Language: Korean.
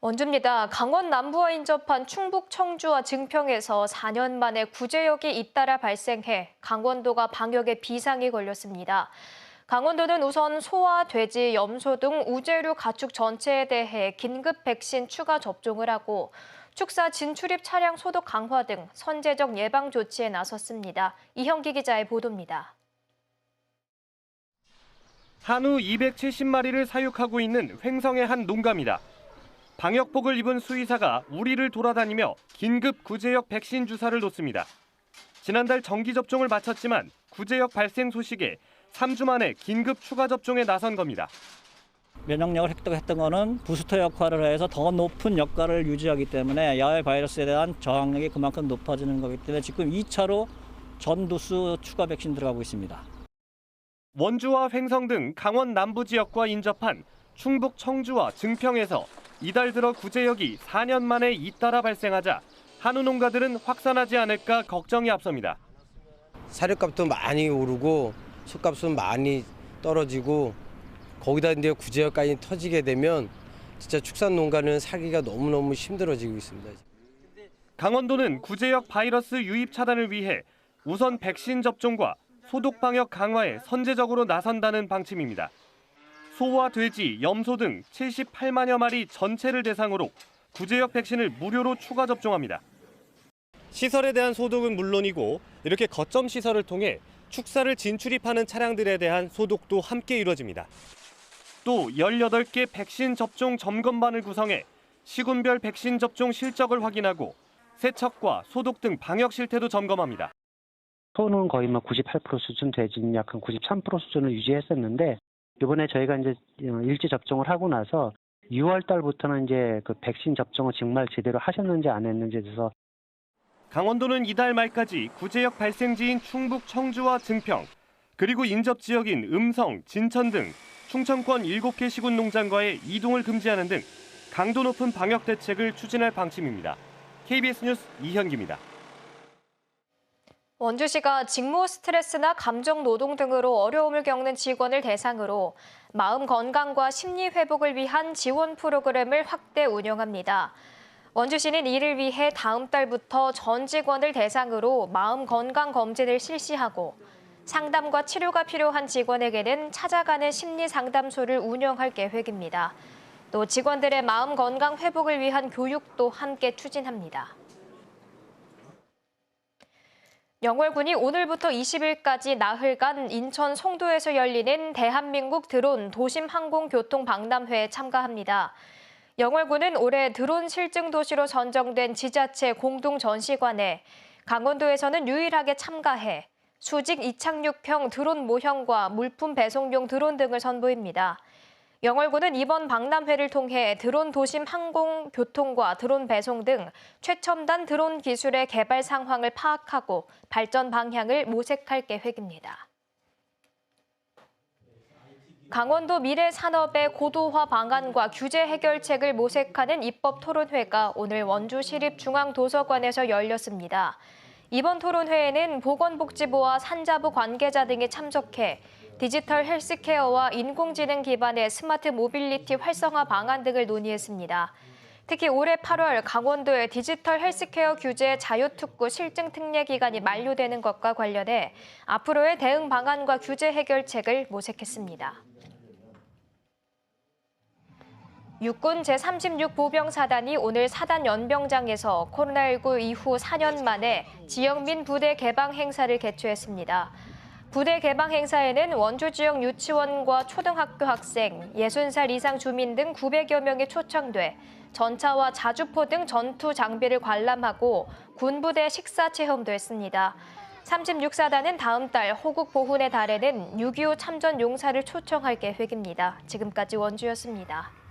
원주입니다. 강원 남부와 인접한 충북 청주와 증평에서 4년 만에 구제역이 잇따라 발생해 강원도가 방역에 비상이 걸렸습니다. 강원도는 우선 소와 돼지, 염소 등 우제류 가축 전체에 대해 긴급 백신 추가 접종을 하고 축사 진출입 차량 소독 강화 등 선제적 예방 조치에 나섰습니다. 이형기 기자의 보도입니다. 한우 270마리를 사육하고 있는 횡성의 한 농가입니다. 방역복을 입은 수의사가 우리를 돌아다니며 긴급 구제역 백신 주사를 놓습니다. 지난달 정기 접종을 마쳤지만 구제역 발생 소식에 3주 만에 긴급 추가 접종에 나선 겁니다. 면역력을 획득했던 것은 부스터 역할을 해서 더 높은 역할을 유지하기 때문에 야외 바이러스에 대한 저항력이 그만큼 높아지는 거기 때문에 지금 2차로 전도수 추가 백신 들어가고 있습니다. 원주와 횡성 등 강원 남부 지역과 인접한 충북 청주와 증평에서 이달 들어 구제역이 4년 만에 잇따라 발생하자 한우 농가들은 확산하지 않을까 걱정이 앞섭니다. 사료값도 많이 오르고 소값은 많이 떨어지고 거기다 이제 구제역까지 터지게 되면 진짜 축산 농가는 살기가 너무너무 힘들어지고 있습니다. 강원도는 구제역 바이러스 유입 차단을 위해 우선 백신 접종과 소독 방역 강화에 선제적으로 나선다는 방침입니다. 소와 돼지, 염소 등 78만여 마리 전체를 대상으로 구제역 백신을 무료로 추가 접종합니다. 시설에 대한 소독은 물론이고 이렇게 거점 시설을 통해 축사를 진출입하는 차량들에 대한 소독도 함께 이루어집니다. 또 18개 백신 접종 점검반을 구성해 시군별 백신 접종 실적을 확인하고 세척과 소독 등 방역 실태도 점검합니다. 소는 거의 98% 수준, 돼지는 약 93% 수준을 유지했었는데 이번에 저희가 이제 일지 접종을 하고 나서 6월 달부터는 이제 그 백신 접종을 정말 제대로 하셨는지 안 했는지에 대해서 강원도는 이달 말까지 구제역 발생지인 충북 청주와 증평, 그리고 인접 지역인 음성, 진천 등 충청권 7개 시군 농장과의 이동을 금지하는 등 강도 높은 방역 대책을 추진할 방침입니다. KBS 뉴스 이현기입니다. 원주시가 직무 스트레스나 감정 노동 등으로 어려움을 겪는 직원을 대상으로 마음 건강과 심리 회복을 위한 지원 프로그램을 확대 운영합니다. 원주시는 이를 위해 다음 달부터 전 직원을 대상으로 마음 건강 검진을 실시하고 상담과 치료가 필요한 직원에게는 찾아가는 심리 상담소를 운영할 계획입니다. 또 직원들의 마음 건강 회복을 위한 교육도 함께 추진합니다. 영월군이 오늘부터 20일까지 나흘간 인천 송도에서 열리는 대한민국 드론 도심 항공교통 박람회에 참가합니다. 영월군은 올해 드론 실증 도시로 선정된 지자체 공동 전시관에 강원도에서는 유일하게 참가해 수직 이착륙형 드론 모형과 물품 배송용 드론 등을 선보입니다. 영월군은 이번 박람회를 통해 드론 도심 항공 교통과 드론 배송 등 최첨단 드론 기술의 개발 상황을 파악하고 발전 방향을 모색할 계획입니다. 강원도 미래 산업의 고도화 방안과 규제 해결책을 모색하는 입법 토론회가 오늘 원주시립중앙도서관에서 열렸습니다. 이번 토론회에는 보건복지부와 산자부 관계자 등이 참석해 디지털 헬스케어와 인공지능 기반의 스마트 모빌리티 활성화 방안 등을 논의했습니다. 특히 올해 8월 강원도의 디지털 헬스케어 규제 자유특구 실증 특례 기간이 만료되는 것과 관련해 앞으로의 대응 방안과 규제 해결책을 모색했습니다. 육군 제36보병사단이 오늘 사단 연병장에서 코로나19 이후 4년 만에 지역민 부대 개방 행사를 개최했습니다. 부대 개방 행사에는 원주 지역 유치원과 초등학교 학생, 60살 이상 주민 등 900여 명이 초청돼 전차와 자주포 등 전투 장비를 관람하고 군부대 식사 체험도 했습니다. 36사단은 다음 달 호국 보훈의 달에는 6.25 참전 용사를 초청할 계획입니다. 지금까지 원주였습니다.